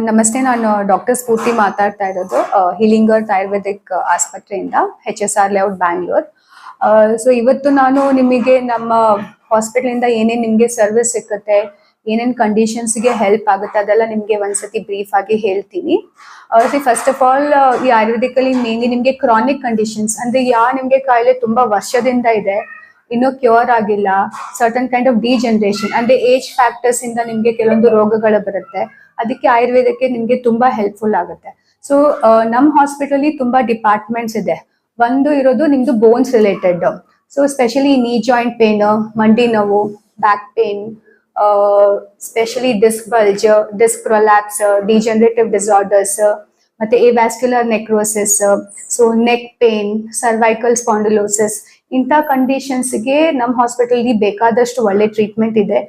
ನಮಸ್ತೆ, ನಾನು ಡಾಕ್ಟರ್ ಸ್ಫೂರ್ತಿ ಮಾತಾಡ್ತಾ ಇರೋದು ಹೀಲಿಂಗ್ ಅರ್ತ್ ಆಯುರ್ವೇದಿಕ್ ಆಸ್ಪತ್ರೆಯಿಂದ, HSR ಲೇಔಟ್ ಬ್ಯಾಂಗ್ಳೂರ್. ಸೊ ಇವತ್ತು ನಾನು ನಿಮಗೆ ನಮ್ಮ ಹಾಸ್ಪಿಟಲಿಂದ ಏನೇನು ನಿಮಗೆ ಸರ್ವಿಸ್ ಸಿಕ್ಕುತ್ತೆ, ಏನೇನು ಕಂಡೀಷನ್ಸ್ಗೆ ಹೆಲ್ಪ್ ಆಗುತ್ತೆ ಅದೆಲ್ಲ ನಿಮಗೆ ಒಂದ್ಸತಿ ಬ್ರೀಫ್ ಆಗಿ ಹೇಳ್ತೀನಿ. ಫಸ್ಟ್ ಆಫ್ ಆಲ್, ಈ ಆಯುರ್ವೇದಿಕಲ್ಲಿ ಮೇನ್ಲಿ ನಿಮಗೆ ಕ್ರಾನಿಕ್ ಕಂಡೀಷನ್ಸ್ ಅಂದ್ರೆ ನಿಮಗೆ ಕಾಯಿಲೆ ತುಂಬಾ ವರ್ಷದಿಂದ ಇದೆ, ಇನ್ನೂ ಕ್ಯೂರ್ ಆಗಿಲ್ಲ, ಸರ್ಟನ್ ಕೈಂಡ್ ಆಫ್ ಡಿಜನರೇಷನ್ ಅಂದ್ರೆ ಏಜ್ ಫ್ಯಾಕ್ಟರ್ಸ್ ಇಂದ ನಿಮ್ಗೆ ಕೆಲವೊಂದು ರೋಗಗಳು ಬರುತ್ತೆ. ಅದಕ್ಕೆ ಆಯುರ್ವೇದಕ್ಕೆ ನಿಮ್ಗೆ ತುಂಬಾ ಹೆಲ್ಪ್ಫುಲ್ ಆಗುತ್ತೆ. ಸೊ ನಮ್ಮ ಹಾಸ್ಪಿಟಲ್ ತುಂಬಾ ಡಿಪಾರ್ಟ್ಮೆಂಟ್ಸ್ ಇದೆ. ಒಂದು ಇರೋದು ನಿಮ್ದು bones related. So specially knee joint pain, ಮಂಡಿ ನೋವು, back pain, specially disc bulge, disc prolapse, degenerative disorders, ಮತ್ತೆ avascular necrosis, so neck pain, cervical spondylosis, ಇಂಥ ಕಂಡೀಷನ್ಸ್ಗೆ ನಮ್ಮ ಹಾಸ್ಪಿಟಲ್ಗೆ ಬೇಕಾದಷ್ಟು ಒಳ್ಳೆ ಟ್ರೀಟ್ಮೆಂಟ್ ಇದೆ.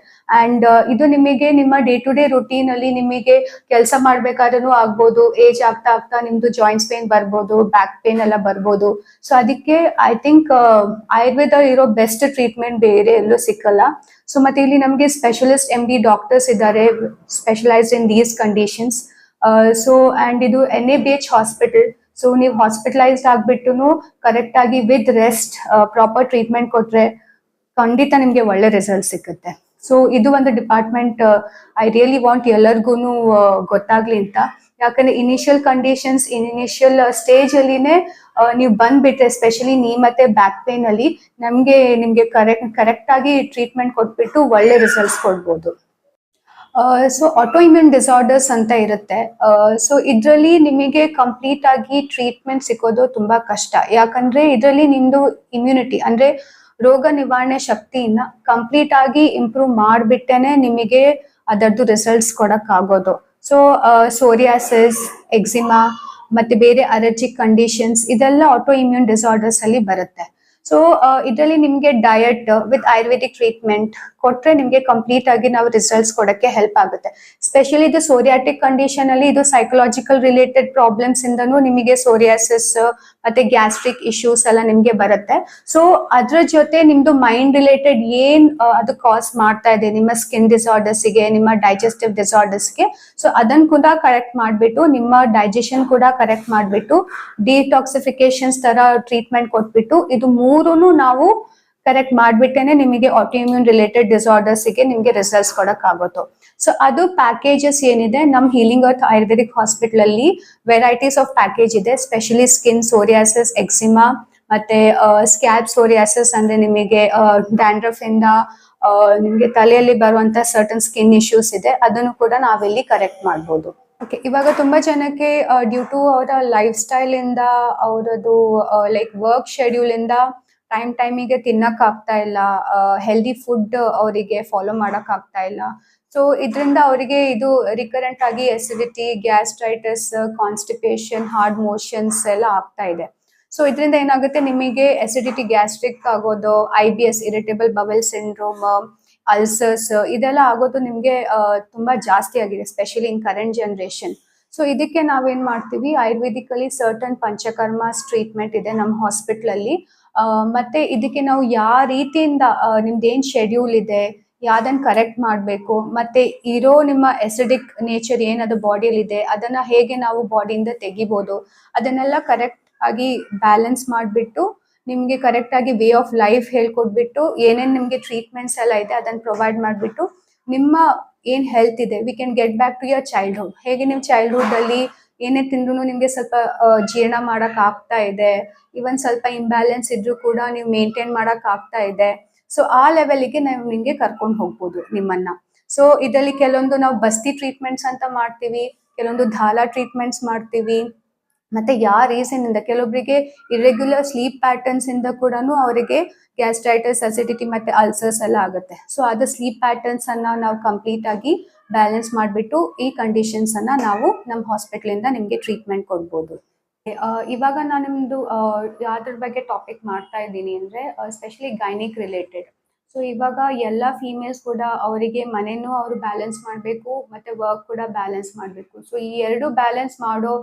ಅಂಡ್ ಇದು ನಿಮಗೆ ನಿಮ್ಮ ಡೇ ಟು ಡೇ ರುಟೀನ್ ಅಲ್ಲಿ ನಿಮಗೆ ಕೆಲಸ ಮಾಡ್ಬೇಕಾದ್ರೂ ಆಗ್ಬೋದು, ಏಜ್ ಆಗ್ತಾ ಆಗ್ತಾ ನಿಮ್ದು ಜಾಯಿಂಟ್ಸ್ ಪೇನ್ ಬರ್ಬೋದು, ಬ್ಯಾಕ್ ಪೇನ್ ಎಲ್ಲ ಬರ್ಬೋದು. ಸೊ ಅದಕ್ಕೆ ಐ ಥಿಂಕ್ ಆಯುರ್ವೇದ ಇರೋ ಬೆಸ್ಟ್ ಟ್ರೀಟ್ಮೆಂಟ್ ಬೇರೆ ಎಲ್ಲೂ ಸಿಕ್ಕಲ್ಲ. ಸೊ ಮತ್ತೆ ಇಲ್ಲಿ ನಮಗೆ ಸ್ಪೆಷಲಿಸ್ಟ್ MD ಡಾಕ್ಟರ್ಸ್ ಇದ್ದಾರೆ, specialised in these conditions. So and ಇದು NABH ಹಾಸ್ಪಿಟಲ್. ಸೊ ನೀವು ಹಾಸ್ಪಿಟಲೈಸ್ಡ್ ಆಗ್ಬಿಟ್ಟು ಕರೆಕ್ಟ್ ಆಗಿ ವಿತ್ ರೆಸ್ಟ್ ಪ್ರಾಪರ್ ಟ್ರೀಟ್ಮೆಂಟ್ ಕೊಟ್ರೆ ಖಂಡಿತ ನಿಮ್ಗೆ ಒಳ್ಳೆ ರಿಸಲ್ಟ್ ಸಿಕ್ಕುತ್ತೆ. ಸೊ ಇದು ಒಂದು ಡಿಪಾರ್ಟ್ಮೆಂಟ್ ಐ ರಿಯಲಿ ವಾಂಟ್ ಎಲ್ಲರಿಗೂ ಗೊತ್ತಾಗ್ಲಿ ಅಂತ. ಯಾಕಂದ್ರೆ ಇನಿಷಿಯಲ್ ಕಂಡೀಷನ್ಸ್, ಇನಿಷಿಯಲ್ ಸ್ಟೇಜ್ ಅಲ್ಲಿನೇ ನೀವು ಬಂದ್ಬಿಟ್ರೆ, ಎಸ್ಪೆಷಲಿ ನೀ ಮತ್ತೆ ಬ್ಯಾಕ್ ಪೇನ್ ಅಲ್ಲಿ ನಿಮ್ಗೆ ಕರೆಕ್ಟ್ ಆಗಿ ಟ್ರೀಟ್ಮೆಂಟ್ ಕೊಟ್ಬಿಟ್ಟು ಒಳ್ಳೆ ರಿಸಲ್ಟ್ಸ್ ಕೊಡ್ಬೋದು. ಸೊ ಆಟೋ ಇಮ್ಯೂನ್ ಡಿಸಾರ್ಡರ್ಸ್ ಅಂತ ಇರುತ್ತೆ. ಸೊ ಇದರಲ್ಲಿ ನಿಮಗೆ ಕಂಪ್ಲೀಟ್ ಆಗಿ ಟ್ರೀಟ್ಮೆಂಟ್ ಸಿಗೋದು ತುಂಬಾ ಕಷ್ಟ. ಯಾಕಂದ್ರೆ ಇದರಲ್ಲಿ ನಿಮ್ದು ಇಮ್ಯುನಿಟಿ ಅಂದ್ರೆ ರೋಗ ನಿವಾರಣೆ ಶಕ್ತಿಯನ್ನ ಕಂಪ್ಲೀಟ್ ಆಗಿ ಇಂಪ್ರೂವ್ ಮಾಡ್ಬಿಟ್ಟೇನೆ ನಿಮಗೆ ಅದರದ್ದು ರಿಸಲ್ಟ್ಸ್ ಕೊಡಕ್ ಆಗೋದು. ಸೊ ಸೋರಿಯಾಸಿಸ್, ಎಕ್ಸಿಮಾ ಮತ್ತೆ ಬೇರೆ ಅಲರ್ಜಿಕ್ ಕಂಡೀಷನ್ಸ್ ಇದೆಲ್ಲ ಆಟೋ ಇಮ್ಯೂನ್ ಡಿಸಾರ್ಡರ್ಸ್ ಅಲ್ಲಿ ಬರುತ್ತೆ. ಸೊ ಇದರಲ್ಲಿ ನಿಮ್ಗೆ ಡಯಟ್ ವಿತ್ ಆಯುರ್ವೇದಿಕ್ ಟ್ರೀಟ್ಮೆಂಟ್ ಕೊಟ್ರೆ ನಿಮ್ಗೆ ಕಂಪ್ಲೀಟ್ ಆಗಿ ನಾವು ರಿಸಲ್ಟ್ಸ್ ಕೊಡಕ್ಕೆ ಹೆಲ್ಪ್ ಆಗುತ್ತೆ. ಸ್ಪೆಷಲಿ ಇದು ಸೋರಿಯಾಟಿಕ್ ಕಂಡೀಷನ್ ಅಲ್ಲಿ ಇದು ಸೈಕಲಾಜಿಕಲ್ ರಿಲೇಟೆಡ್ ಪ್ರಾಬ್ಲಮ್ಸ್ ಇಂದನೂ ನಿಮಗೆ ಸೋರಿಯಾಸಿಸ್ ಮತ್ತೆ ಗ್ಯಾಸ್ಟ್ರಿಕ್ ಇಶ್ಯೂಸ್ ಎಲ್ಲ ನಿಮ್ಗೆ ಬರುತ್ತೆ. ಸೊ ಅದ್ರ ಜೊತೆ ನಿಮ್ದು ಮೈಂಡ್ ರಿಲೇಟೆಡ್ ಅದು ಕಾಸ್ ಮಾಡ್ತಾ ಇದೆ ನಿಮ್ಮ ಸ್ಕಿನ್ ಡಿಸಾರ್ಡರ್ಸ್ಗೆ, ನಿಮ್ಮ ಡೈಜೆಸ್ಟಿವ್ ಡಿಸಾರ್ಡರ್ಸ್ಗೆ. ಸೊ ಅದನ್ನ ಕೂಡ ಕರೆಕ್ಟ್ ಮಾಡ್ಬಿಟ್ಟು, ನಿಮ್ಮ ಡೈಜೆಷನ್ ಕೂಡ ಕರೆಕ್ಟ್ ಮಾಡ್ಬಿಟ್ಟು, ಡಿಟಾಕ್ಸಿಫಿಕೇಶನ್ಸ್ ತರ ಟ್ರೀಟ್ಮೆಂಟ್ ಕೊಟ್ಬಿಟ್ಟು, ಇದು ಮೂರೂನು ನಾವು ಕರೆಕ್ಟ್ ಮಾಡ್ಬಿಟ್ಟೇನೆ ನಿಮಗೆ ಆಟೋಇಮ್ಯೂನ್ ರಿಲೇಟೆಡ್ ಡಿಸಾರ್ಡರ್ಸ್ಗೆ ನಿಮ್ಗೆ ರಿಸಲ್ಟ್ಸ್ ಕೊಡಕ್ ಆಗುತ್ತೋ. ಸೊ ಅದು ಪ್ಯಾಕೇಜಸ್ ಏನಿದೆ ನಮ್ ಹೀಲಿಂಗ್ ಅರ್ತ್ ಆಯುರ್ವೇದಿಕ್ ಹಾಸ್ಪಿಟಲ್ ಅಲ್ಲಿ ವೆರೈಟೀಸ್ ಆಫ್ ಪ್ಯಾಕೇಜ್ ಇದೆ. ಸ್ಪೆಷಲಿ ಸ್ಕಿನ್ ಸೋರಿಯಾಸಿಸ್, ಎಕ್ಸಿಮಾ ಮತ್ತೆ ಸ್ಕ್ಯಾಲ್ಪ್ ಸೋರಿಯಾಸಿಸ್ ಅಂದ್ರೆ ನಿಮಗೆ ಡ್ಯಾಂಡ್ರಫ್ ಇಂದ ನಿಮ್ಗೆ ತಲೆಯಲ್ಲಿ ಬರುವಂತ ಸರ್ಟನ್ ಸ್ಕಿನ್ ಇಶ್ಯೂಸ್ ಇದೆ, ಅದನ್ನು ಕೂಡ ನಾವಿಲ್ಲಿ ಕರೆಕ್ಟ್ ಮಾಡ್ಬೋದು. ಓಕೆ, ಇವಾಗ ತುಂಬಾ ಜನಕ್ಕೆ ಡ್ಯೂ ಟು ಅವರ ಲೈಫ್ ಸ್ಟೈಲ್ ಇಂದ, ಅವರದು ಲೈಕ್ ವರ್ಕ್ ಶೆಡ್ಯೂಲ್ ಇಂದ ಟೈಮಿಗೆ ತಿನ್ನಕ್ ಆಗ್ತಾ ಇಲ್ಲ, ಹೆಲ್ದಿ ಫುಡ್ ಅವರಿಗೆ ಫಾಲೋ ಮಾಡಕ್ ಆಗ್ತಾ ಇಲ್ಲ. ಸೊ ಇದರಿಂದ ಅವರಿಗೆ ಇದು ರಿಕರೆಂಟ್ ಆಗಿ acidity, gastritis, constipation, hard motions ಎಲ್ಲ ಆಗ್ತಾ ಇದೆ. ಸೊ ಇದರಿಂದ ಏನಾಗುತ್ತೆ, ನಿಮಗೆ ಎಸಿಡಿಟಿ, ಗ್ಯಾಸ್ಟ್ರಿಕ್ ಆಗೋದು, IBS irritable bowel syndrome, ulcers ಇದೆಲ್ಲ ಆಗೋದು ನಿಮ್ಗೆ ತುಂಬಾ ಜಾಸ್ತಿ ಆಗಿದೆ, specially in current generation. So ಇದಕ್ಕೆ ನಾವೇನ್ ಮಾಡ್ತೀವಿ, ಆಯುರ್ವೇದಿಕಲಿ ಸರ್ಟನ್ ಪಂಚಕರ್ಮಾಸ್ ಟ್ರೀಟ್ಮೆಂಟ್ ಇದೆ ನಮ್ಮ ಹಾಸ್ಪಿಟಲ್ ಅಲ್ಲಿ. ಮತ್ತೆ ಇದಕ್ಕೆ ನಾವು ಯಾವ ರೀತಿಯಿಂದ ನಿಮ್ದೇನ್ ಶೆಡ್ಯೂಲ್ ಇದೆ, ಯಾವ್ದನ್ನ ಕರೆಕ್ಟ್ ಮಾಡಬೇಕು, ಮತ್ತೆ ಇರೋ ನಿಮ್ಮ ಎಸಿಡಿಕ್ ನೇಚರ್ ಏನದು ಬಾಡಿಯಲ್ಲಿ ಇದೆ ಅದನ್ನ ಹೇಗೆ ನಾವು ಬಾಡಿಯಿಂದ ತೆಗಿಬೋದು, ಅದನ್ನೆಲ್ಲ ಕರೆಕ್ಟ್ ಆಗಿ ಬ್ಯಾಲೆನ್ಸ್ ಮಾಡಿಬಿಟ್ಟು ನಿಮ್ಗೆ ಕರೆಕ್ಟ್ ಆಗಿ ವೇ ಆಫ್ ಲೈಫ್ ಹೇಳ್ಕೊಟ್ಬಿಟ್ಟು, ಏನೇನ್ ನಿಮ್ಗೆ ಟ್ರೀಟ್ಮೆಂಟ್ಸ್ ಎಲ್ಲ ಇದೆ ಅದನ್ನ ಪ್ರೊವೈಡ್ ಮಾಡಿಬಿಟ್ಟು, ನಿಮ್ಮ ಏನ್ ಹೆಲ್ತ್ ಇದೆ we can get back to your childhood. ಹೇಗೆ ನೀವು ಚೈಲ್ಡ್ಹುಡ್ ಅಲ್ಲಿ ಏನೇ ತಿಂದ್ರು ನಿಮ್ಗೆ ಸ್ವಲ್ಪ ಜೀರ್ಣ ಮಾಡಕ್ ಆಗ್ತಾ ಇದೆ, ಇವನ್ ಸ್ವಲ್ಪ ಇಂಬ್ಯಾಲೆನ್ಸ್ ಇದ್ರೂ ಕೂಡ ನೀವು ಮೇಂಟೈನ್ ಮಾಡಕ್ ಆಗ್ತಾ ಇದೆ. ಸೊ ಆ ಲೆವೆಲ್ಗೆ ನಾವು ನಿಮ್ಗೆ ಕರ್ಕೊಂಡು ಹೋಗ್ಬೋದು ನಿಮ್ಮನ್ನ. ಸೊ ಇದರಲ್ಲಿ ಕೆಲವೊಂದು ನಾವು ಬಸ್ತಿ ಟ್ರೀಟ್ಮೆಂಟ್ಸ್ ಅಂತ ಮಾಡ್ತೀವಿ, ಕೆಲವೊಂದು ಧಾಲಾ ಟ್ರೀಟ್ಮೆಂಟ್ಸ್ ಮಾಡ್ತೀವಿ. ಮತ್ತೆ ಯಾವ ರೀಸನ್ ಇಂದ ಕೆಲವೊಬ್ಬರಿಗೆ ಇರೆಗ್ಯುಲರ್ ಸ್ಲೀಪ್ ಪ್ಯಾಟರ್ನ್ಸ್ ಇಂದ ಕೂಡ ಅವರಿಗೆ ಗ್ಯಾಸ್ಟ್ರೈಟಿಸ್, ಅಸಿಡಿಟಿ ಮತ್ತೆ ಅಲ್ಸರ್ಸ್ ಎಲ್ಲ ಆಗುತ್ತೆ. ಸೊ ಅದು ಸ್ಲೀಪ್ ಪ್ಯಾಟರ್ನ್ಸ್ ಅನ್ನ ನಾವು ಕಂಪ್ಲೀಟ್ ಆಗಿ ಬ್ಯಾಲೆನ್ಸ್ ಮಾಡಿಬಿಟ್ಟು ಈ ಕಂಡೀಷನ್ಸ್ ಅನ್ನ ನಾವು ನಮ್ಮ ಹಾಸ್ಪಿಟಲ್ ಇಂದ ನಿಮ್ಗೆ ಟ್ರೀಟ್ಮೆಂಟ್ ಕೊಡ್ಬೋದು. ಇವಾಗ ನಾನು ನಿಮ್ದು ಯಾವ್ದ್ರ ಬಗ್ಗೆ ಟಾಪಿಕ್ ಮಾಡ್ತಾ ಇದ್ದೀನಿ ಅಂದ್ರೆ ಸ್ಪೆಷಲಿ ಗೈನಿಕ್ ರಿಲೇಟೆಡ್. ಸೊ ಇವಾಗ ಎಲ್ಲ ಫೀಮೇಲ್ಸ್ ಕೂಡ ಅವರಿಗೆ ಮನೆನೂ ಅವರು ಬ್ಯಾಲೆನ್ಸ್ ಮಾಡಬೇಕು ಮತ್ತೆ ವರ್ಕ್ ಕೂಡ ಬ್ಯಾಲೆನ್ಸ್ ಮಾಡಬೇಕು. ಸೊ ಈ ಎರಡು ಬ್ಯಾಲೆನ್ಸ್ ಮಾಡೋ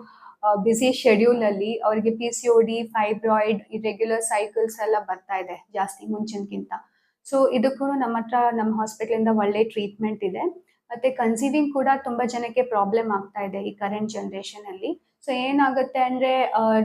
ಬ್ಯುಸಿ ಶೆಡ್ಯೂಲ್ ಅಲ್ಲಿ ಅವರಿಗೆ PCOD, ಫೈಬ್ರಾಯ್ಡ್, ಇರೆಗ್ಯುಲರ್ ಸೈಕಲ್ಸ್ ಎಲ್ಲ ಬರ್ತಾ ಇದೆ ಜಾಸ್ತಿ ಮುಂಚಿನಕ್ಕಿಂತ. ಸೊ ಇದಕ್ಕೂ ನಮ್ಮ ಹತ್ರ ನಮ್ಮ ಹಾಸ್ಪಿಟಲ್ ಇಂದ ಒಳ್ಳೆ ಟ್ರೀಟ್ಮೆಂಟ್ ಇದೆ. ಮತ್ತೆ ಕನ್ಸೀವಿಂಗ್ ಕೂಡ ತುಂಬಾ ಜನಕ್ಕೆ ಪ್ರಾಬ್ಲಮ್ ಆಗ್ತಾ ಇದೆ ಈ ಕರೆಂಟ್ ಜನರೇಷನ್ ಅಲ್ಲಿ. ಸೊ ಏನಾಗುತ್ತೆ ಅಂದ್ರೆ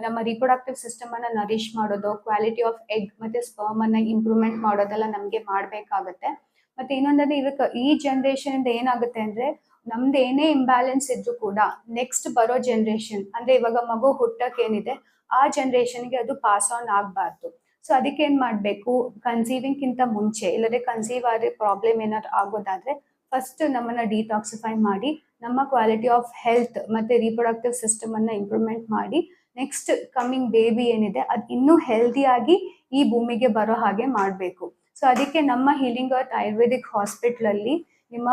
ನಮ್ಮ ರಿಪ್ರೊಡಕ್ಟಿವ್ ಸಿಸ್ಟಮ್ ಅನ್ನ ನರಿಶ್ ಮಾಡೋದು, ಕ್ವಾಲಿಟಿ ಆಫ್ ಎಗ್ ಮತ್ತೆ ಸ್ಪರ್ಮ್ ಅನ್ನ ಇಂಪ್ರೂವ್ಮೆಂಟ್ ಮಾಡೋದೆಲ್ಲ ನಮ್ಗೆ ಮಾಡ್ಬೇಕಾಗತ್ತೆ. ಮತ್ತೆ ಇನ್ನೊಂದಂದ್ರೆ ಇದಕ್ಕೆ ಈ ಜನರೇಷನ್ ಇಂದ ಏನಾಗುತ್ತೆ ಅಂದ್ರೆ ನಮ್ದು ಏನೇ ಇಂಬ್ಯಾಲೆನ್ಸ್ ಇದ್ರು ಕೂಡ ನೆಕ್ಸ್ಟ್ ಬರೋ ಜನರೇಷನ್ ಅಂದ್ರೆ ಇವಾಗ ಮಗು ಹುಟ್ಟಕ್ ಏನಿದೆ ಆ ಜನರೇಷನ್ಗೆ ಅದು ಪಾಸ್ ಆನ್ ಆಗ್ಬಾರ್ದು. ಸೊ ಅದಕ್ಕೆ ಏನ್ ಮಾಡ್ಬೇಕು, ಕನ್ಸೀವಿಂಗ್ ಕಿಂತ ಮುಂಚೆ ಇಲ್ಲದೆ ಕನ್ಸೀವ್ ಆದ್ರೆ ಪ್ರಾಬ್ಲಮ್ ಏನಾದ್ರು ಆಗೋದಾದ್ರೆ ಫಸ್ಟ್ ನಮ್ಮನ್ನ ಡಿಟಾಕ್ಸಿಫೈ ಮಾಡಿ ನಮ್ಮ ಕ್ವಾಲಿಟಿ ಆಫ್ ಹೆಲ್ತ್ ಮತ್ತೆ ರಿಪ್ರೊಡಕ್ಟಿವ್ ಸಿಸ್ಟಮ್ ಅನ್ನ ಇಂಪ್ರೂವ್ಮೆಂಟ್ ಮಾಡಿ ನೆಕ್ಸ್ಟ್ ಕಮ್ಮಿಂಗ್ ಬೇಬಿ ಏನಿದೆ ಅದು ಇನ್ನೂ ಹೆಲ್ದಿಯಾಗಿ ಈ ಭೂಮಿಗೆ ಬರೋ ಹಾಗೆ ಮಾಡಬೇಕು. ಸೊ ಅದಕ್ಕೆ ನಮ್ಮ ಹೀಲಿಂಗ್ ಅರ್ತ್ ಆಯುರ್ವೇದಿಕ್ ಹಾಸ್ಪಿಟಲ್ ಅಲ್ಲಿ ನಿಮ್ಮ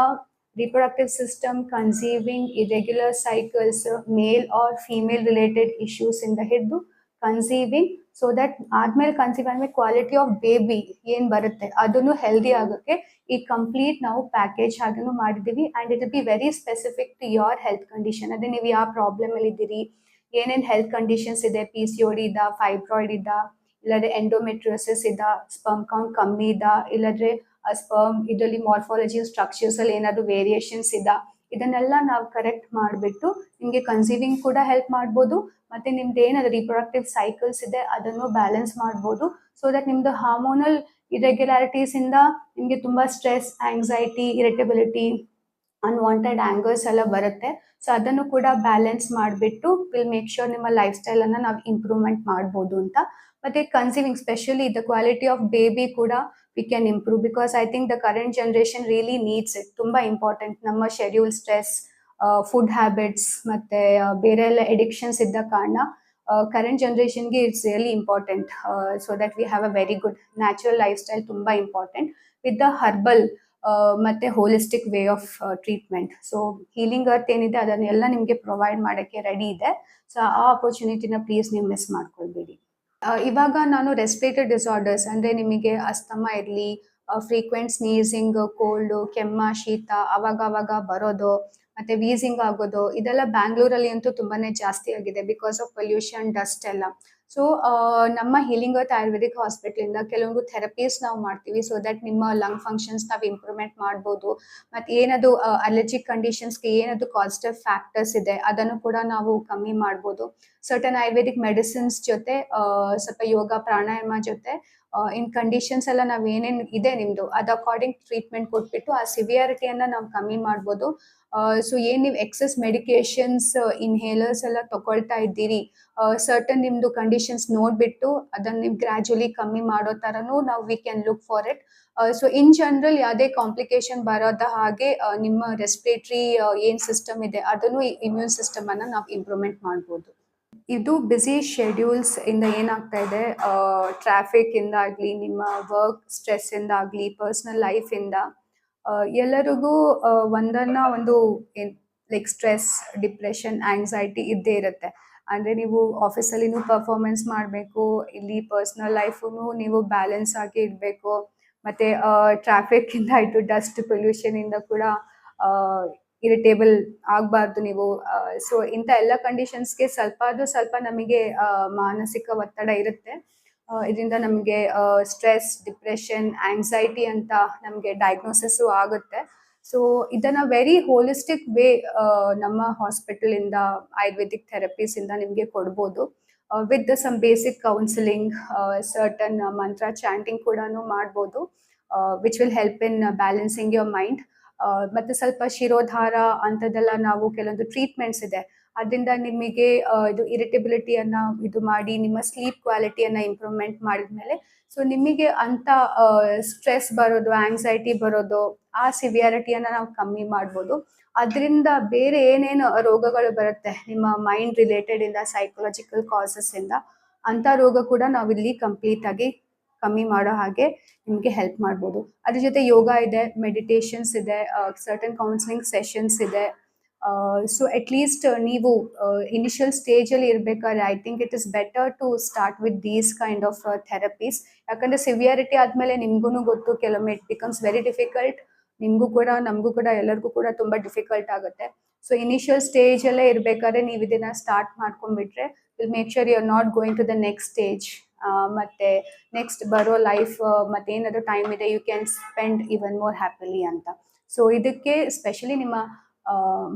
reproductive system, conceiving, irregular cycles, male or female related issues ಇಂದ ಹಿಡಿದು ಕನ್ಸೀವಿಂಗ್, ಸೊ ದಟ್ ಆದ್ಮೇಲೆ ಕನ್ಸೀವ್ ಆದ್ಮೇಲೆ ಕ್ವಾಲಿಟಿ ಆಫ್ ಬೇಬಿ ಏನ್ ಬರುತ್ತೆ ಅದನ್ನು ಹೆಲ್ದಿ ಆಗೋಕ್ಕೆ ಈ ಕಂಪ್ಲೀಟ್ ನಾವು ಪ್ಯಾಕೇಜ್ ಹಾಗೆನೂ ಮಾಡಿದೀವಿ. And it be very specific to your health condition. ಅದೇ ನೀವು ಯಾವ ಪ್ರಾಬ್ಲಮ್ ಅಲ್ಲಿ ಇದ್ದೀರಿ, ಏನೇನ್ ಹೆಲ್ತ್ ಕಂಡೀಷನ್ಸ್ ಇದೆ, PCOD ಇದ, ಫೈಬ್ರಾಯ್ಡ್ ಇದ, ಇಲ್ಲದ್ರೆ ಎಂಡೋಮೆಟ್ರಿಯೋಸಿಸ್ ಇದ, ಸ್ಪರ್ಮ್ ಕೌಂಟ್ ಕಮ್ಮಿ ಇದ, ಇಲ್ಲದ್ರೆ ಸ್ಪರ್ಮ್ ಇದರಲ್ಲಿ ಮಾರ್ಫಾಲಜಿ ಸ್ಟ್ರಕ್ಚರ್ಸ್ ಅಲ್ಲಿ ಏನಾದ್ರು ವೇರಿಯೇಷನ್ಸ್ ಇದ, ಇದನ್ನೆಲ್ಲ ನಾವು ಕರೆಕ್ಟ್ ಮಾಡಿಬಿಟ್ಟು ನಿಮಗೆ ಕನ್ಸೀವಿಂಗ್ ಕೂಡ ಹೆಲ್ಪ್ ಮಾಡ್ಬೋದು. ಮತ್ತೆ ನಿಮ್ದು ಏನಾದ್ರು ರಿಪ್ರೊಡಕ್ಟಿವ್ ಸೈಕಲ್ಸ್ ಇದೆ ಅದನ್ನು ಬ್ಯಾಲೆನ್ಸ್ ಮಾಡ್ಬೋದು. ಸೊ ದಟ್ ನಿಮ್ದು ಹಾರ್ಮೋನಲ್ ಇರೆಗ್ಯುಲಾರಿಟೀಸ್ ಇಂದ ನಿಮಗೆ ತುಂಬಾ stress, anxiety, irritability, unwanted angers ಎಲ್ಲ ಬರುತ್ತೆ. ಸೊ ಅದನ್ನು ಕೂಡ ಬ್ಯಾಲೆನ್ಸ್ ಮಾಡಿಬಿಟ್ಟು ವಿಲ್ ಮೇಕ್ ಶ್ಯೂರ್ ನಿಮ್ಮ ಲೈಫ್ ಸ್ಟೈಲ್ ಅನ್ನ ನಾವು ಇಂಪ್ರೂವ್ಮೆಂಟ್ ಮಾಡ್ಬೋದು ಅಂತ. ಮತ್ತೆ conceiving specially the quality of baby ಕೂಡ we can improve because I think the current generation really needs it. ತುಂಬಾ ಇಂಪಾರ್ಟೆಂಟ್. ನಮ್ಮ ಶೆಡ್ಯೂಲ್, ಸ್ಟ್ರೆಸ್, ಫುಡ್ ಹ್ಯಾಬಿಟ್ಸ್ ಮತ್ತೆ ಬೇರೆ ಎಲ್ಲ ಎಡಿಕ್ಷನ್ಸ್ ಇದ್ದ ಕಾರಣ current ಜನರೇಷನ್ಗೆ it's really important. So that we have a very good natural life style ತುಂಬಾ important with the herbal ಮತ್ತೆ holistic way of treatment. So healing earth ಏನಿದೆ ಅದನ್ನೆಲ್ಲ ನಿಮಗೆ ಪ್ರೊವೈಡ್ ಮಾಡೋಕ್ಕೆ ರೆಡಿ ಇದೆ. ಸೊ ಆ ಅಪರ್ಚುನಿಟಿನ ಪ್ಲೀಸ್ ನೀವು ಮಿಸ್ ಮಾಡ್ಕೊಳ್ಬೇಡಿ. ಇವಾಗ ನಾನು ರೆಸ್ಪಿರೇಟರಿ ಡಿಸಾರ್ಡರ್ಸ್ ಅಂದ್ರೆ ನಿಮಗೆ ಅಸ್ತಮಾ ಇರಲಿ, ಫ್ರೀಕ್ವೆಂಟ್ ಸ್ನೀಸಿಂಗ್, ಕೋಲ್ಡ್, ಕೆಮ್ಮ, ಶೀತ ಅವಾಗ ಬರೋದು, ಮತ್ತೆ ವೀಸಿಂಗ್ ಆಗೋದು, ಇದೆಲ್ಲ ಬ್ಯಾಂಗ್ಳೂರಲ್ಲಿ ಅಂತೂ ತುಂಬಾನೇ ಜಾಸ್ತಿ ಆಗಿದೆ ಬಿಕಾಸ್ ಆಫ್ ಪೊಲ್ಯೂಷನ್, ಡಸ್ಟ್ ಎಲ್ಲ. ಸೊ ನಮ್ಮ ಹೀಲಿಂಗ್ ಅರ್ತ್ ಆಯುರ್ವೇದಿಕ್ ಹಾಸ್ಪಿಟಲ್ ಇಂದ ಕೆಲವೊಂದು ಥೆರಪೀಸ್ ನಾವು ಮಾಡ್ತೀವಿ ಸೊ ದಟ್ ನಿಮ್ಮ ಲಂಗ್ ಫಂಕ್ಷನ್ಸ್ ನಾವು ಇಂಪ್ರೂವ್ಮೆಂಟ್ ಮಾಡ್ಬೋದು. ಮತ್ತೆ ಏನದು ಅಲರ್ಜಿಕ್ ಕಂಡೀಷನ್ಸ್ಗೆ ಏನದು ಕಾಸಿಟಿವ್ ಫ್ಯಾಕ್ಟರ್ಸ್ ಇದೆ ಅದನ್ನು ಕೂಡ ನಾವು ಕಮ್ಮಿ ಮಾಡ್ಬೋದು. ಸರ್ಟನ್ ಆಯುರ್ವೇದಿಕ್ ಮೆಡಿಸಿನ್ಸ್ ಜೊತೆ ಸ್ವಲ್ಪ ಯೋಗ, ಪ್ರಾಣಾಯಾಮ ಜೊತೆ ಇನ್ ಕಂಡೀಷನ್ಸ್ ಎಲ್ಲ ನಾವು ಏನೇನು ಇದೆ ನಿಮ್ದು ಅದು ಅಕಾರ್ಡಿಂಗ್ ಟ್ರೀಟ್ಮೆಂಟ್ ಕೊಟ್ಬಿಟ್ಟು ಆ ಸಿವಿಯಾರಿಟಿಯನ್ನ ನಾವು ಕಮ್ಮಿ ಮಾಡ್ಬೋದು. ಸೊ ಏನ್ ನೀವು ಎಕ್ಸೆಸ್ ಮೆಡಿಕೇಶನ್ಸ್, ಇನ್ಹೇಲರ್ಸ್ ಎಲ್ಲ ತಗೊಳ್ತಾ ಇದ್ದೀರಿ, ಸರ್ಟನ್ ನಿಮ್ದು ಕಂಡೀಷನ್ಸ್ ನೋಡ್ಬಿಟ್ಟು ಅದನ್ನ ನೀವು ಗ್ರಾಜುಲಿ ಕಮ್ಮಿ ಮಾಡೋ ತರನು ನಾವು we can look for it. So in general ಯಾವುದೇ ಕಾಂಪ್ಲಿಕೇಶನ್ ಬರೋದ ಹಾಗೆ ನಿಮ್ಮ ರೆಸ್ಪಿರೇಟರಿ ಏನ್ ಸಿಸ್ಟಮ್ ಇದೆ ಅದನ್ನು ಇಮ್ಯೂನ್ ಸಿಸ್ಟಮ್ ಅನ್ನ ನಾವು ಇಂಪ್ರೂವ್ಮೆಂಟ್ ಮಾಡ್ಬೋದು. ಇದು ಬಿಸಿ ಶೆಡ್ಯೂಲ್ಸ್ ಇಂದ ಏನಾಗ್ತಾ ಇದೆ, ಟ್ರಾಫಿಕ್ ಇಂದ ಆಗಲಿ, ನಿಮ್ಮ ವರ್ಕ್ ಸ್ಟ್ರೆಸ್ ಇಂದ ಆಗಲಿ, ಪರ್ಸನಲ್ ಲೈಫ್ ಇಂದ ಎಲ್ಲರಿಗೂ ಒಂದನ್ನ ಒಂದು ಲೈಕ್ ಸ್ಟ್ರೆಸ್, ಡಿಪ್ರೆಷನ್, ಆಂಗ್ಸೈಟಿ ಇದ್ದೇ ಇರುತ್ತೆ. ಅಂದ್ರೆ ನೀವು ಆಫೀಸಲ್ಲಿನೂ ಪರ್ಫಾರ್ಮೆನ್ಸ್ ಮಾಡಬೇಕು, ಇಲ್ಲಿ ಪರ್ಸನಲ್ ಲೈಫು ನೀವು ಬ್ಯಾಲೆನ್ಸ್ ಆಗಿ ಇಡಬೇಕು. ಮತ್ತೆ ಟ್ರಾಫಿಕ್ ಇಂದ ಆಯ್ತು, ಡಸ್ಟ್ ಪೊಲ್ಯೂಷನ್ ಇಂದ ಕೂಡ ಇರಿಟೇಬಲ್ ಆಗಬಾರ್ದು ನೀವು. ಸೊ ಇಂಥ ಎಲ್ಲ ಕಂಡೀಷನ್ಸ್ಗೆ ಸ್ವಲ್ಪ ನಮಗೆ ಮಾನಸಿಕ ಒತ್ತಡ ಇರುತ್ತೆ. ಇದರಿಂದ ನಮಗೆ ಸ್ಟ್ರೆಸ್, ಡಿಪ್ರೆಷನ್, ಆಂಗ್ಸೈಟಿ ಅಂತ ನಮಗೆ ಡಯಾಗ್ನೋಸಿಸ್ ಆಗುತ್ತೆ. ಸೊ ಇದನ್ನ ವೆರಿ ಹೋಲಿಸ್ಟಿಕ್ ವೇ ನಮ್ಮ ಹಾಸ್ಪಿಟಲ್ ಇಂದ ಆಯುರ್ವೇದಿಕ್ ಥೆರಪೀಸ್ ಇಂದ ನಿಮಗೆ ಕೊಡ್ಬೋದು. With some basic counselling, certain mantra chanting ಕೂಡ ಮಾಡ್ಬೋದು, which will help in balancing your mind. ಮತ್ತೆ ಸ್ವಲ್ಪ ಶಿರೋಧಾರ ಅಂಥದ್ದೆಲ್ಲ ನಾವು ಕೆಲವೊಂದು ಟ್ರೀಟ್ಮೆಂಟ್ಸ್ ಇದೆ ಅದರಿಂದ ನಿಮಗೆ ಇದು ಇರಿಟಬಿಲಿಟಿಯನ್ನ ಇದು ಮಾಡಿ ನಿಮ್ಮ ಸ್ಲೀಪ್ ಕ್ವಾಲಿಟಿಯನ್ನ ಇಂಪ್ರೂವ್ಮೆಂಟ್ ಮಾಡಿದ್ಮೇಲೆ ಸೊ ನಿಮಗೆ ಅಂತ ಸ್ಟ್ರೆಸ್ ಬರೋದು, ಆಂಗ್ಸೈಟಿ ಬರೋದು, ಆ ಸಿವಿಯಾರಿಟಿಯನ್ನ ನಾವು ಕಮ್ಮಿ ಮಾಡ್ಬೋದು. ಅದರಿಂದ ಬೇರೆ ಏನೇನು ರೋಗಗಳು ಬರುತ್ತೆ ನಿಮ್ಮ ಮೈಂಡ್ ರಿಲೇಟೆಡ್ ಇಂದ, ಸೈಕಲಾಜಿಕಲ್ ಕಾಸಸ್ ಇಂದ, ಅಂತ ರೋಗ ಕೂಡ ನಾವಿಲ್ಲಿ ಕಂಪ್ಲೀಟ್ ಆಗಿ ಕಮ್ಮಿ ಮಾಡೋ ಹಾಗೆ ನಿಮಗೆ ಹೆಲ್ಪ್ ಮಾಡ್ಬೋದು. ಅದ್ರ ಜೊತೆ ಯೋಗ ಇದೆ, ಮೆಡಿಟೇಷನ್ಸ್ ಇದೆ, ಸರ್ಟನ್ ಕೌನ್ಸಿಲಿಂಗ್ ಸೆಷನ್ಸ್ ಇದೆ. ಸೊ ಅಟ್ಲೀಸ್ಟ್ ನೀವು ಇನಿಷಿಯಲ್ ಸ್ಟೇಜಲ್ಲಿ ಇರಬೇಕಾದ್ರೆ I think it is better to start with these kind of therapies. ಯಾಕಂದರೆ ಸಿವಿಯಾರಿಟಿ ಆದಮೇಲೆ ನಿಮಗೂ ಗೊತ್ತು ಕೆಲವೊಮ್ಮೆ ಇಟ್ ಬಿಕಮ್ಸ್ ವೆರಿ ಡಿಫಿಕಲ್ಟ್. ನಿಮಗೂ ಕೂಡ, ನಮಗೂ ಕೂಡ, ಎಲ್ಲರಿಗೂ ಕೂಡ ತುಂಬ ಡಿಫಿಕಲ್ಟ್ ಆಗುತ್ತೆ. ಸೊ ಇನಿಷಿಯಲ್ ಸ್ಟೇಜಲ್ಲೇ ಇರಬೇಕಾದ್ರೆ ನೀವು ಇದನ್ನು ಸ್ಟಾರ್ಟ್ ಮಾಡ್ಕೊಂಡ್ಬಿಟ್ರೆ will make sure you are not going to the next stage. ಮತ್ತೆ ನೆಕ್ಸ್ಟ್ ಬರೋ ಲೈಫ್ ಮತ್ತೇನಾದರೂ ಟೈಮ್ ಇದೆ you can spend even more happily ಅಂತ. ಸೊ ಇದಕ್ಕೆ ಸ್ಪೆಷಲಿ ನಿಮ್ಮ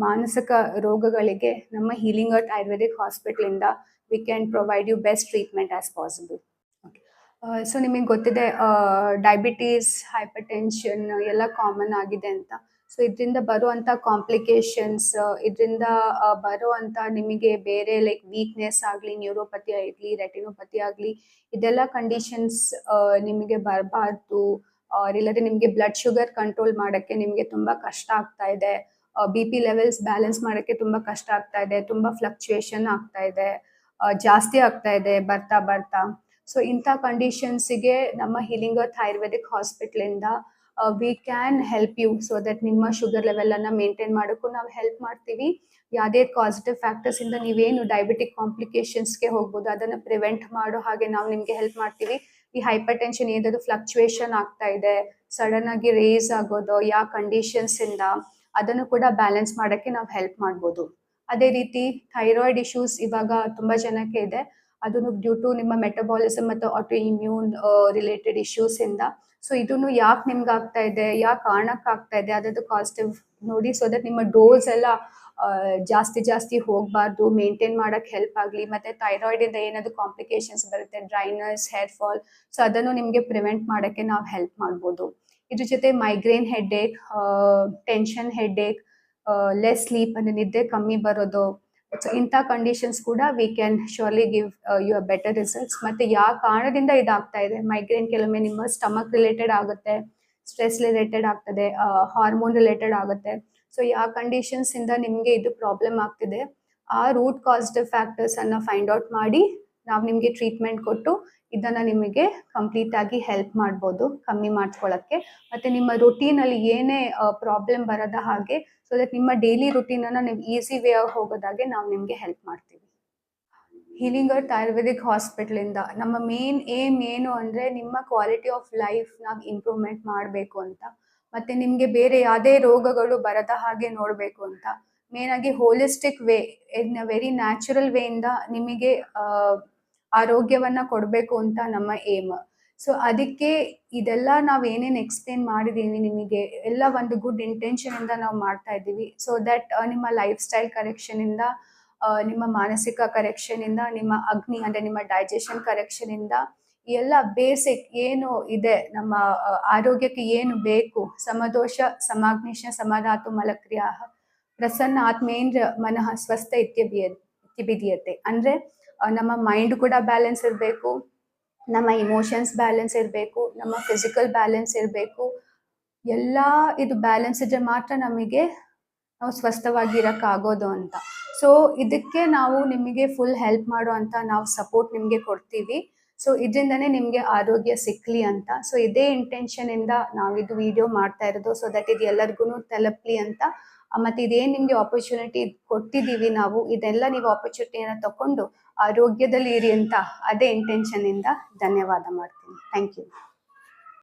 ಮಾನಸಿಕ ರೋಗಗಳಿಗೆ ನಮ್ಮ ಹೀಲಿಂಗ್ ಅರ್ತ್ ಆಯುರ್ವೇದಿಕ್ ಹಾಸ್ಪಿಟಲಿಂದ we can provide you best treatment as possible. So ನಿಮಗೆ ಗೊತ್ತಿದೆ ಡಯಾಬಿಟೀಸ್, ಹೈಪರ್ ಟೆನ್ಷನ್ ಎಲ್ಲ ಕಾಮನ್ ಆಗಿದೆ ಅಂತ. ಸೊ ಇದರಿಂದ ಬರುವಂಥ ಕಾಂಪ್ಲಿಕೇಶನ್ಸ್, ಇದರಿಂದ ಬರುವಂಥ ನಿಮಗೆ ಬೇರೆ ಲೈಕ್ ವೀಕ್ನೆಸ್ ಆಗಲಿ, ನ್ಯೂರೋಪತಿ ಆಗಲಿ, ರೆಟಿನೋಪತಿ ಆಗಲಿ, ಇದೆಲ್ಲ ಕಂಡೀಷನ್ಸ್ ನಿಮಗೆ ಬರಬಾರ್ದು. ಇಲ್ಲದೆ ನಿಮಗೆ ಬ್ಲಡ್ ಶುಗರ್ ಕಂಟ್ರೋಲ್ ಮಾಡೋಕ್ಕೆ ನಿಮಗೆ ತುಂಬ ಕಷ್ಟ ಆಗ್ತಾ ಇದೆ, ಬಿ ಪಿ ಲೆವೆಲ್ಸ್ ಬ್ಯಾಲೆನ್ಸ್ ಮಾಡೋಕ್ಕೆ ತುಂಬ ಕಷ್ಟ ಆಗ್ತಾ ಇದೆ, ತುಂಬ ಫ್ಲಕ್ಚುಯೇಷನ್ ಆಗ್ತಾ ಇದೆ, ಜಾಸ್ತಿ ಆಗ್ತಾ ಇದೆ ಬರ್ತಾ ಬರ್ತಾ. ಸೊ ಇಂಥ ಕಂಡೀಷನ್ಸಿಗೆ ನಮ್ಮ ಹೀಲಿಂಗ್ ಅರ್ತ್ ಆಯುರ್ವೇದಿಕ್ ಹಾಸ್ಪಿಟ್ಲಿಂದ we can help you so that ನಿಮ್ಮ ಶುಗರ್ ಲೆವೆಲನ್ನು ಮೇಂಟೈನ್ ಮಾಡೋಕ್ಕೂ ನಾವು ಹೆಲ್ಪ್ ಮಾಡ್ತೀವಿ. ಯಾವುದೇ ಪಾಸಿಟಿವ್ ಫ್ಯಾಕ್ಟರ್ಸಿಂದ ನೀವೇನು ಡಯಾಬಿಟಿಕ್ ಕಾಂಪ್ಲಿಕೇಶನ್ಸ್ಗೆ ಹೋಗ್ಬೋದು ಅದನ್ನು ಪ್ರಿವೆಂಟ್ ಮಾಡೋ ಹಾಗೆ ನಾವು ನಿಮಗೆ ಹೆಲ್ಪ್ ಮಾಡ್ತೀವಿ. ಈ ಹೈಪರ್ ಟೆನ್ಷನ್ ಏನಾದರೂ ಫ್ಲಕ್ಚುಯೇಷನ್ ಆಗ್ತಾ ಇದೆ, ಸಡನ್ ಆಗಿ ರೇಸ್ ಆಗೋದು ಯಾವ ಕಂಡೀಷನ್ಸಿಂದ, ಅದನ್ನು ಕೂಡ ಬ್ಯಾಲೆನ್ಸ್ ಮಾಡೋಕ್ಕೆ ನಾವು ಹೆಲ್ಪ್ ಮಾಡ್ಬೋದು. ಅದೇ ರೀತಿ ಥೈರಾಯ್ಡ್ ಇಶ್ಯೂಸ್ ಇವಾಗ ತುಂಬ ಜನಕ್ಕೆ ಇದೆ, ಅದನ್ನು ಡ್ಯೂ ಟು ನಿಮ್ಮ ಮೆಟಬಾಲಿಸಮ್ ಮತ್ತು ಆಟೋ ಇಮ್ಯೂನ್ ರಿಲೇಟೆಡ್ ಇಶ್ಯೂಸಿಂದ. ಸೊ ಇದನ್ನು ಯಾಕೆ ನಿಮ್ಗೆ ಆಗ್ತಾ ಇದೆ, ಯಾವ ಕಾರಣಕ್ಕೆ ಆಗ್ತಾ ಇದೆ, ಅದರದ್ದು ಪಾಸಿಟಿವ್ ನೋಡಿ ಸೊ ದಟ್ ನಿಮ್ಮ ಡೋಸ್ ಎಲ್ಲ ಜಾಸ್ತಿ ಹೋಗಬಾರ್ದು, ಮೇಂಟೈನ್ ಮಾಡೋಕ್ಕೆ ಹೆಲ್ಪ್ ಆಗಲಿ. ಮತ್ತು ಥೈರಾಯ್ಡಿಂದ ಏನಾದರೂ ಕಾಂಪ್ಲಿಕೇಶನ್ಸ್ ಬರುತ್ತೆ, ಡ್ರೈನಸ್, ಹೇರ್ ಫಾಲ್, ಸೊ ಅದನ್ನು ನಿಮಗೆ ಪ್ರಿವೆಂಟ್ ಮಾಡೋಕ್ಕೆ ನಾವು ಹೆಲ್ಪ್ ಮಾಡ್ಬೋದು. ಇದ್ರ ಜೊತೆ migraine headache, tension headache, less sleep ಅಂದರೆ ನಿದ್ದೆ ಕಮ್ಮಿ ಬರೋದು, ಸೊ ಇಂಥ ಕಂಡೀಷನ್ಸ್ ಕೂಡ we can surely give you a better results. ಮತ್ತು ಯಾವ ಕಾರಣದಿಂದ ಇದಾಗ್ತಾ ಇದೆ, ಮೈಗ್ರೇನ್ ಕೆಲವೊಮ್ಮೆ ನಿಮ್ಮ ಸ್ಟಮಕ್ ರಿಲೇಟೆಡ್ ಆಗುತ್ತೆ, ಸ್ಟ್ರೆಸ್ ರಿಲೇಟೆಡ್ ಆಗ್ತದೆ, ಹಾರ್ಮೋನ್ ರಿಲೇಟೆಡ್ ಆಗುತ್ತೆ. ಸೊ ಯಾವ ಕಂಡೀಷನ್ಸಿಂದ ನಿಮಗೆ ಇದು ಪ್ರಾಬ್ಲಮ್ ಆಗ್ತಿದೆ, ಆ ರೂಟ್ ಕಾಸಿಟಿವ್ ಫ್ಯಾಕ್ಟರ್ಸನ್ನು ಫೈಂಡ್ ಔಟ್ ಮಾಡಿ ನಾವು ನಿಮಗೆ ಟ್ರೀಟ್ಮೆಂಟ್ ಕೊಟ್ಟು ಇದನ್ನು ನಿಮಗೆ ಕಂಪ್ಲೀಟ್ ಆಗಿ ಹೆಲ್ಪ್ ಮಾಡ್ಬೋದು ಕಮ್ಮಿ ಮಾಡ್ಕೊಳ್ಳೋಕ್ಕೆ. ಮತ್ತು ನಿಮ್ಮ ರುಟೀನಲ್ಲಿ ಏನೇ ಪ್ರಾಬ್ಲಮ್ ಬರದ ಹಾಗೆ ಸೊ ದಟ್ ನಿಮ್ಮ ಡೈಲಿ ರುಟೀನನ್ನು ನೀವು ಈಸಿ ವೇ ಆಗಿ ಹೋಗೋದಾಗೆ ನಾವು ನಿಮಗೆ ಹೆಲ್ಪ್ ಮಾಡ್ತೀವಿ. ಹೀಲಿಂಗ್ ಅರ್ತ್ ಆಯುರ್ವೇದಿಕ್ ಹಾಸ್ಪಿಟ್ಲಿಂದ ನಮ್ಮ ಮೇನ್ ಏಮ್ ಏನು ಅಂದರೆ ನಿಮ್ಮ ಕ್ವಾಲಿಟಿ ಆಫ್ ಲೈಫ್ ನಾವು ಇಂಪ್ರೂವ್ಮೆಂಟ್ ಮಾಡಬೇಕು ಅಂತ, ಮತ್ತು ನಿಮಗೆ ಬೇರೆ ಯಾವುದೇ ರೋಗಗಳು ಬರದ ಹಾಗೆ ನೋಡಬೇಕು ಅಂತ. ಮೇನಾಗಿ holistic way, in a very natural ವೇಯಿಂದ ನಿಮಗೆ ಆರೋಗ್ಯವನ್ನು ಕೊಡಬೇಕು ಅಂತ ನಮ್ಮ ಏಮ್. ಸೊ ಅದಕ್ಕೆ ಇದೆಲ್ಲ ನಾವು ಏನೇನು ಎಕ್ಸ್ಪ್ಲೇನ್ ಮಾಡಿದ್ದೀವಿ ನಿಮಗೆ ಎಲ್ಲ ಒಂದು ಗುಡ್ ಇಂಟೆನ್ಷನಿಂದ ನಾವು ಮಾಡ್ತಾ ಇದ್ದೀವಿ. ಸೊ ದಟ್ ನಿಮ್ಮ ಲೈಫ್ ಸ್ಟೈಲ್ ಕರೆಕ್ಷನಿಂದ, ನಿಮ್ಮ ಮಾನಸಿಕ ಕರೆಕ್ಷನಿಂದ, ನಿಮ್ಮ ಅಗ್ನಿ ಅಂದರೆ ನಿಮ್ಮ ಡೈಜೆಷನ್ ಕರೆಕ್ಷನಿಂದ, ಎಲ್ಲ ಬೇಸಿಕ್ ಏನು ಇದೆ ನಮ್ಮ ಆರೋಗ್ಯಕ್ಕೆ ಏನು ಬೇಕು, ಸಮದೋಷ ಸಮಾಗ್ನಿಶ ಸಮಾಧಾತು ಮಲಕ್ರಿಯಾ ಪ್ರಸನ್ನ ಆತ್ಮೇಂದ್ರ ಮನಃ ಸ್ವಸ್ಥ ಇತ್ಯಭಿಧೀಯತೆ. ಅಂದರೆ ನಮ್ಮ ಮೈಂಡ್ ಕೂಡ ಬ್ಯಾಲೆನ್ಸ್ ಇರಬೇಕು, ನಮ್ಮ ಇಮೋಷನ್ಸ್ ಬ್ಯಾಲೆನ್ಸ್ ಇರಬೇಕು, ನಮ್ಮ ಫಿಸಿಕಲ್ ಬ್ಯಾಲೆನ್ಸ್ ಇರಬೇಕು. ಎಲ್ಲ ಇದು ಬ್ಯಾಲೆನ್ಸ್ ಇದ್ದರೆ ಮಾತ್ರ ನಮಗೆ ನಾವು ಸ್ವಸ್ಥವಾಗಿರೋಕ್ಕಾಗೋದು ಅಂತ. ಸೊ ಇದಕ್ಕೆ ನಾವು ನಿಮಗೆ ಫುಲ್ ಹೆಲ್ಪ್ ಮಾಡೋ ಅಂತ ನಾವು ಸಪೋರ್ಟ್ ನಿಮಗೆ ಕೊಡ್ತೀವಿ. ಸೊ ಇದರಿಂದನೇ ನಿಮಗೆ ಆರೋಗ್ಯ ಸಿಕ್ಕಲಿ ಅಂತ. ಸೊ ಇದೇ ಇಂಟೆನ್ಷನಿಂದ ನಾವಿದು ವಿಡಿಯೋ ಮಾಡ್ತಾ ಇರೋದು, ಸೊ ದಟ್ ಇದು ಎಲ್ಲರಿಗೂ ತಲುಪಲಿ ಅಂತ. ಮತ್ತು ಇದೇನು ನಿಮಗೆ ಆಪರ್ಚುನಿಟಿ ಕೊಟ್ಟಿದ್ದೀವಿ ನಾವು, ಇದೆಲ್ಲ ನೀವು ಆಪರ್ಚುನಿಟಿಯನ್ನು ತಗೊಂಡು ಆರೋಗ್ಯದಲ್ಲಿ ಇರಿ ಅಂತ ಅದೇ ಇಂಟೆನ್ಷನಿಂದ ಧನ್ಯವಾದ ಮಾಡ್ತೀನಿ. Thank you.